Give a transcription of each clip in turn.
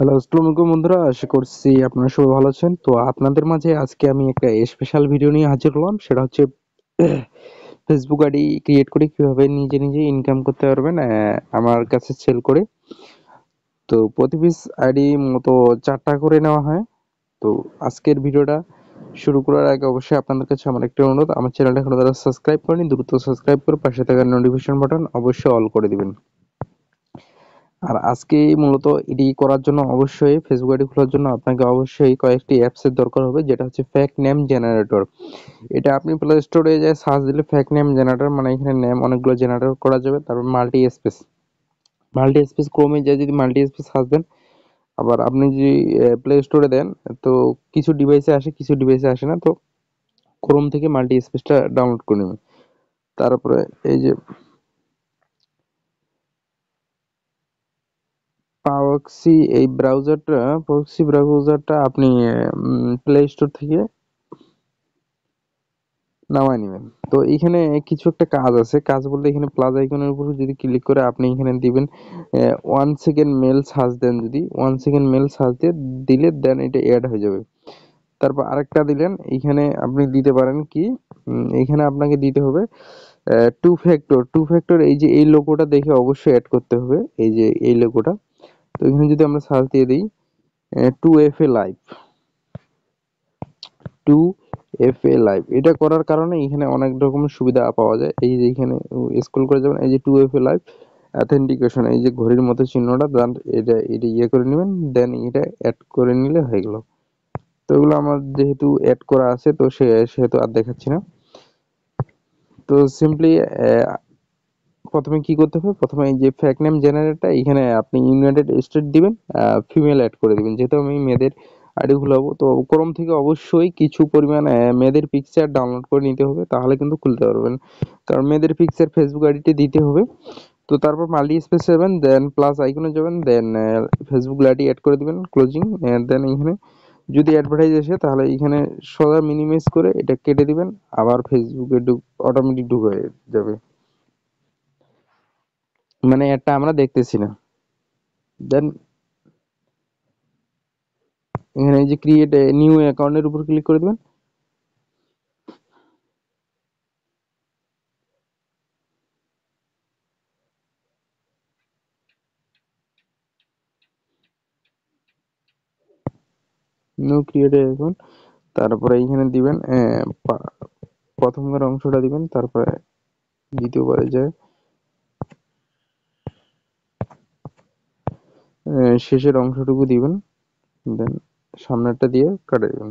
Hello, আসসালামু আলাইকুম বন্ধুরা। আশা করছি আপনারা সবাই ভালো আছেন। তো আপনাদের মাঝে আজকে আমি একটা স্পেশাল ভিডিও নিয়ে হাজির হলাম। সেটা হচ্ছে ফেসবুক আইডি ক্রিয়েট করে কিভাবে নিজে নিজে ইনকাম করতে পারবেন আমার কাছে সেল করে। তো প্রতি পিস আইডি মূলত ৪ টাকা করে নেওয়া হয়। তো আজকের ভিডিওটা শুরু করার আগে অবশ্যই আপনাদের কাছে আমার একটা অনুরোধ, আমার চ্যানেলটা এখনো যারা সাবস্ক্রাইব করেনি দ্রুত সাবস্ক্রাইব করে পাশে থাকা নোটিফিকেশন বাটন অবশ্যই অল করে দিবেন। আর আজকে মূলত এটি করার জন্য অবশ্যই ফেসবুক আইডি খোলার জন্য আপনাকে অবশ্যই কয়েকটি অ্যাপসের দরকার হবে, যেটা হচ্ছে ফেক নেম জেনারেটর। এটা আপনি প্লে স্টোরে যে সার্চ দিলে ফেক নেম জেনারেটর, মানে এখানে নেম অনেকগুলো জেনারেট করা যাবে। তারপর মাল্টি স্পেস ক্রোমে যে যদি মাল্টি স্পেস সার্চ দেন, আবার আপনি যদি প্লে স্টোরে দেন, তো কিছু ডিভাইসে আসে কিছু ডিভাইসে আসে না। তো ক্রোম থেকে মাল্টি স্পেসটা ডাউনলোড করে নেবেন। তারপরে এই যে প্রক্সি ব্রাউজারটা আপনি প্লে স্টোর থেকে নামায় নিবেন। তো এখানে কিছু একটা কাজ আছে। কাজ বলতে এখানে প্লাস আইকনের উপর যদি ক্লিক করে আপনি এখানে দিবেন 1 সেকেন্ড মেল সার্চ দেন, যদি 1 সেকেন্ড মেল সার্চ দিয়ে দিলে দেন এটা এড হয়ে যাবে। তারপর আরেকটা দিলেন, এখানে আপনি দিতে পারেন কি, এখানে আপনাকে দিতে হবে টু ফ্যাক্টর এই যে এই লোগোটা দেখে অবশ্যই এড করতে হবে, এই যে এই লোগোটা। তো এখানে যদি আমরা সার্চ দিয়ে দিই 2FA লাইভ, 2FA লাইভ, এটা করার কারণে এখানে অনেক রকমের সুবিধা পাওয়া যায়। এই যে এখানে স্ক্রল করে যাবেন, এই যে 2FA লাইভ অথেন্টিকেশন, এই যে ঘড়ির মতো চিহ্নটা দেন, এটা ইয়ে করে নেবেন, দেন এটা অ্যাড করে নিলে হয়ে গেল। তো এগুলো আমার যেহেতু অ্যাড করা আছে, তো সেহেতু আর দেখাচ্ছি না। তো সিম্পলি প্রথমে কি করতে হবে, প্রথমে এই যে ফেক নেম জেনারেটরটা এখানে আপনি ইউনাইটেড স্টেট দিবেন, ফিমেল অ্যাড করে দিবেন। যেহেতু আমি মেয়েদের আইডি খুলাবো, তো ক্রোম থেকে অবশ্যই কিছু পরিমাণ মেয়েদের পিকচার ডাউনলোড করে নিতে হবে, তাহলে কিন্তু খুলতে পারবেন। কারণ মেয়েদের পিকচার ফেসবুক আইডিতে দিতে হবে। তো তারপর মাল্টি স্পেস যাবেন, দেন প্লাস আইকনে যাবেন, দেন ফেসবুক আইডি অ্যাড করে দিবেন, ক্লোজিং। দেন এখানে যদি অ্যাডভার্টাইজ আসে তাহলে এখানে সোজা মিনিমাইজ করে এটা কেটে দিবেন। আবার ফেসবুকে অটোমেটিক ঢুকে যাবে, মানে এটা আমরা দেখতেছি না। দেন এখানে এই যে ক্রিয়েট নিউ অ্যাকাউন্টের উপর ক্লিক করে দিবেন। নিউ ক্রিয়েট অ্যাকাউন্ট, তারপরে এখানে দিবেন প্রথমবার অংশটা দিবেন, তারপরে দ্বিতীয়বারে যায় শেষের অংশটুকু দিবেন, দেন সামনেরটা দিয়ে কাটে দিবেন।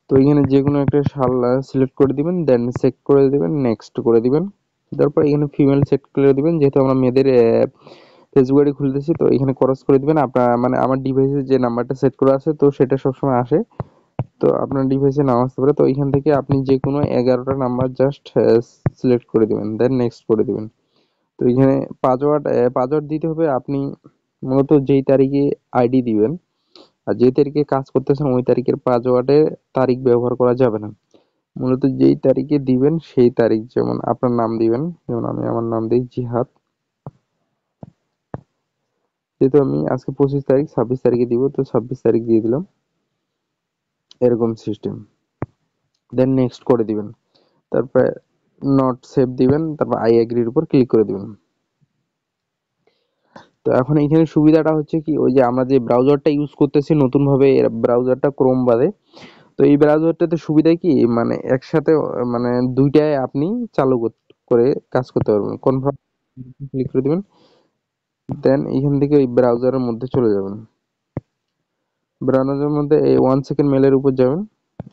তো এখানে যে কোনো একটা সাল সিলেক্ট করে দিবেন, দেন সেট করে দিবেন, নেক্সট করে দিবেন। তারপর এখানে ফিমেল সেট করে দিবেন, যেহেতু আমরা মেয়েদের ফেসবুক আইডি খুলতেছি, তো এখানে ক্রস করে দিবেন। আপনার মানে আমার ডিভাইসে যে নাম্বারটা সেট করা আছে, তো সেটা সবসময় আসে। তো আপনার ডিভাইসে নাও আসতে পারে। তো এখান থেকে আপনি যে কোনো 11টা নাম্বার জাস্ট সিলেক্ট করে দিবেন, দেন নেক্সট করে দিবেন। তো এখানে পাসওয়ার্ড দিতে হবে। আপনি মূলত যেই তারিখে আইডি দিবেন আর যেই তারিখে কাজ করতেছেন ওই তারিখের পাসওয়ার্ডে তারিখ ব্যবহার করা যাবে না। মূলত যেই তারিখে দিবেন সেই তারিখ, যেমন আপনার নাম দিবেন, যেমন আমি আমার নাম দিই জিহাদ। যেহেতু আমি আজকে 25 তারিখ, 26 তারিখে দিব, তো 26 তারিখ দিয়ে দিলাম, এরকম সিস্টেম। দেন নেক্সট করে দিবেন। তারপরে নট সেভ দিবেন, তারপর আই এগ্রির উপর ক্লিক করে দিবেন। তো এখন এইখানে সুবিধাটা হচ্ছে কি, ওই যে আমরা যে ব্রাউজারটা ইউজ করতেছি নতুন ভাবে, ব্রাউজারটা ক্রোম বাদে, তো এই ব্রাউজারটাতে সুবিধা কি, মানে একসাথে মানে দুইটায় আপনি চালু করে কাজ করতে পারবেন। কনফার্ম ক্লিক করে দিবেন, দেন এখান থেকে এই ব্রাউজারের মধ্যে চলে যাবেন। ব্রাউজারের মধ্যে এই 1 সেকেন্ড মেলের উপর যাবেন,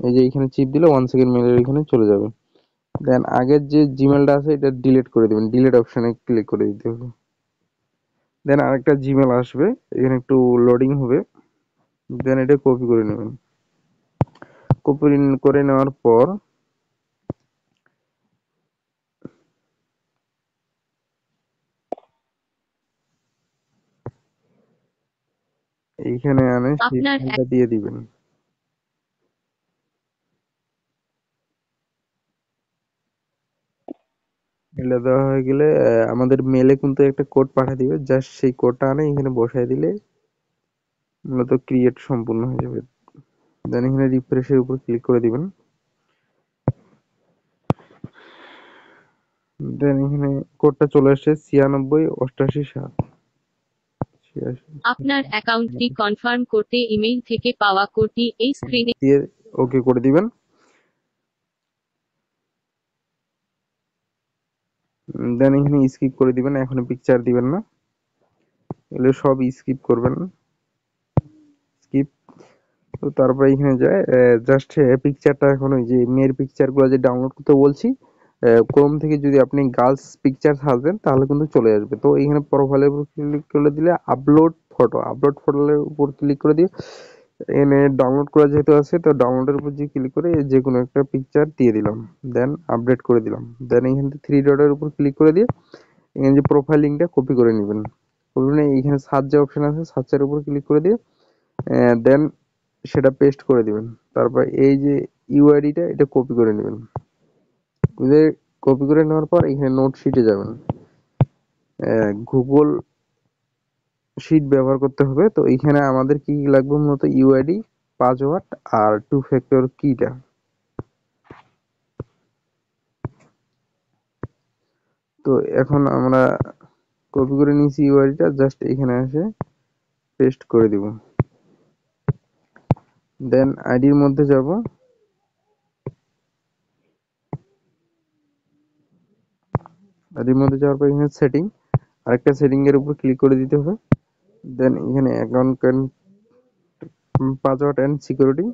এই যে এখানে চিপ দিলে 1 সেকেন্ড মেলের এখানে চলে যাবে। দেন আগের যে জিমেলটা আছে এটা ডিলিট করে দিবেন, ডিলিট অপশনে ক্লিক করে দিতে হবে। দেন আরেকটা জিমেল আসবে, এখানে একটু লোডিং হবে, দেন এটা কপি করে নেবেন। কপি করে নেওয়ার পর এইখানে আনে সেই আপনার ফাইলটা দিয়ে দিবেন। এটা দেওয়া হয়ে গেলে আমাদের মেলে কিন্তু একটা কোড পাঠিয়ে দিবে, জাস্ট সেই কোডটা আনে এখানে বসায় দিলে মূলত ক্রিয়েট সম্পূর্ণ হয়ে যাবে। দেন এখানে রিফ্রেশের উপর ক্লিক করে দিবেন। দেন এখানে কোডটা চলে আসছে 96 88 7 আপনার অ্যাকাউন্টটি কনফার্ম করতে ইমেইল থেকে পাওয়া কোডটি এই স্ক্রিনে দিয়ে ওকে করে দিবেন। দেন এখানে স্কিপ করে দিবেন, এখন পিকচার দিবেন না, এগুলো সব স্কিপ করবেন, স্কিপ। তো তারপরে এখানে যায় জাস্ট পিকচারটা, এখন ওই যে মেয়ের পিকচার গুলো যে ডাউনলোড করতে বলছি, ক্রোম থেকে যদি আপনি গার্লস পিকচার সার্চ তাহলে কিন্তু চলে আসবে। তো এখানে প্রোফাইলের উপর ক্লিক করে দিলে আপলোড ফটোর উপর ক্লিক করে দিয়ে এখানে ডাউনলোড করা যেহেতু আছে, তো ডাউনলোডের উপর যে ক্লিক করে যে কোনো একটা পিকচার দিয়ে দিলাম, দেন আপডেট করে দিলাম। দেন এখান থেকে থ্রি ডটের উপর ক্লিক করে দিয়ে এখানে যে প্রোফাইল লিঙ্কটা কপি করে নেবেন। কপি করে এখানে সার্চ যে অপশন আছে, সার্চের উপর ক্লিক করে দিয়ে দেন সেটা পেস্ট করে দিবেন। তারপর এই যে ইউআইডিটা এটা কপি করে নেবেন। কপি করে নেওয়ার পর এখানে নোট শিটে যাবেন। গুগল শিট ব্যবহার করতে হবে। তো এখানে আমাদের কি লাগবে, মূলত ইউআইডি, পাসওয়ার্ড আর টু ফ্যাক্টর কিটা। তো এখন আমরা কপি করে নিয়েছি ইউআইডিটা, জাস্ট এখানে এসে পেস্ট করে দিব। দেন আইডির মধ্যে যাব, আইডির মধ্যে যাওয়ার পর এখানে সেটিং, আরেকটা সেটিং এর উপর ক্লিক করে দিতে হবে। দেন এখানে account password and security,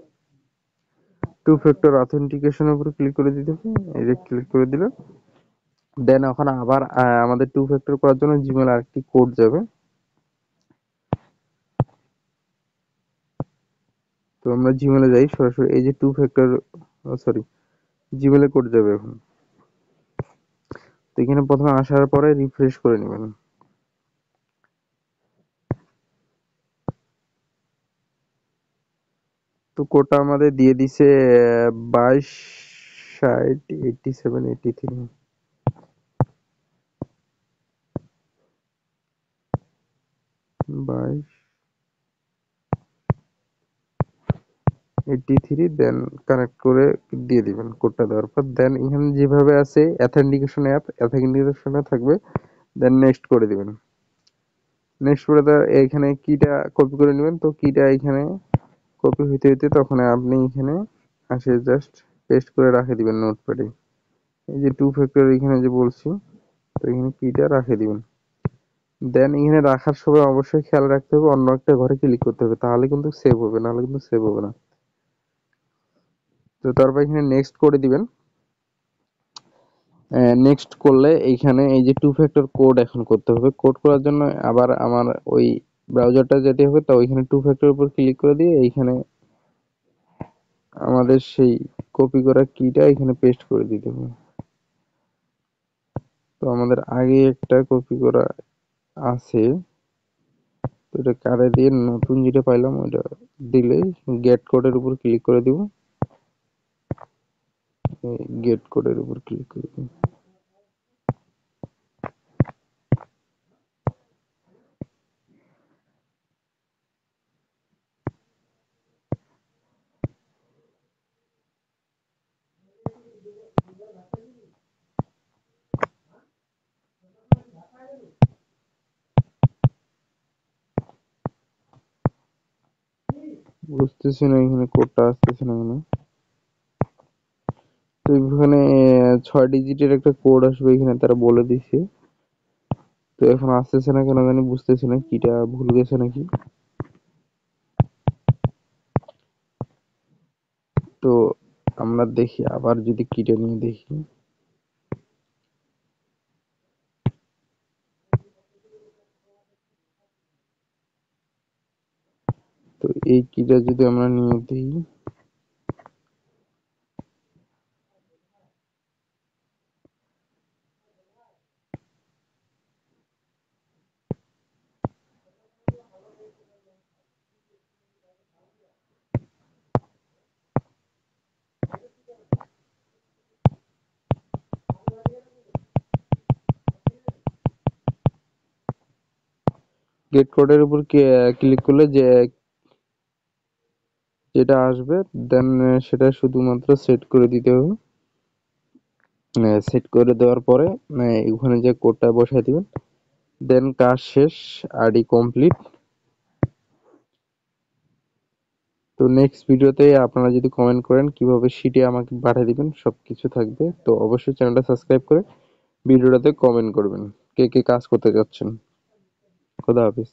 two factor authentication এর উপর ক্লিক করে দিতে হবে। এই যে ক্লিক করে দিলাম। দেন ওখানে আবার আমাদের টু ফ্যাক্টর করার জন্য জিমেল আরেকটি কোড যাবে। তো আমরা জিমেলে যাই সরাসরি, এই যে টু ফ্যাক্টর, সরি, জিমেলে কোড যাবে এখন। তো এখানে প্রথমে আসার পরে রিফ্রেশ করে নেবেন। তো কোডটা আমাদের দিয়ে দিছে 22 60 87 83, 22 83, দেন কানেক্ট করে দিয়ে দিবেন কোডটা দেওয়ার পর। দেন এখানে যেভাবে আছে অ্যাথেন্টিকেশনে থাকবে, দেন নেক্সট করে দিবেন। নেক্সট করে দেওয়ার এখানে কিটা কপি করে নেবেন। তো কিটা এখানে কপি হইতে হইতে তখন আপনি এখানে আসে জাস্ট পেস্ট করে রাখে দিবেন নোটপ্যাডে। এই যে টু ফ্যাক্টর এখানে যে বলছি, তো এখানে কিটা রাখে দিবেন। দেন এখানে রাখার সময় অবশ্যই খেয়াল রাখতে হবে অন্য একটা ঘরে ক্লিক করতে হবে, তাহলে কিন্তু সেভ হবে, নাহলে কিন্তু সেভ হবে না। তো তারপর এখানে নেক্সট করে দিবেন। নেক্সট করলে এইখানে এই যে টু ফ্যাক্টর কোড এখন করতে হবে। কোড করার জন্য আবার আমার ওই ব্রাউজারটা যেতে হবে। তো ওইখানে টু ফ্যাক্টর উপর ক্লিক করে দিয়ে এইখানে আমাদের সেই কপি করা কিটা এখানে পেস্ট করে দিতে হবে। তো আমাদের আগে একটা কপি করা আছে, তো এটা কারে দিয়ে নতুন যেটা পাইলাম ওইটা দিলেই গেট কোডের উপর ক্লিক করে দিব। গেট কোডের উপর ক্লিক করে দিব। বুঝতেছি না এখানে কোডটা আসতেছে না কেন। তো এখানে 6 ডিজিটের একটা কোড আসবে, এখানে তারা বলে দিছে। তো এখন আসতেছে না কেন জানি, বুঝতেছি না কিটা ভুল গেছে নাকি। তো আমরা দেখি আবার যদি কিটা নিয়ে দেখি। তো এই কিটা যদি আমরা নিয়ে দিই, গেট কোডের উপর ক্লিক করলে যে যেটা আসবে দেন সেটা শুধুমাত্র সেট করে দিতে হবে। সেট করে দেওয়ার পরে ওখানে যে কোডটা বসায় দিবেন, দেন কাজ শেষ, আইডি কমপ্লিট। তো নেক্সট ভিডিওতে আপনারা যদি কমেন্ট করেন কিভাবে শিটে আমাকে পাঠিয়ে দিবেন, সবকিছু থাকবে। তো অবশ্যই চ্যানেলটা সাবস্ক্রাইব করে ভিডিওটাতে কমেন্ট করবেন কে কে কাজ করতে যাচ্ছেন। খোদা হাফেজ।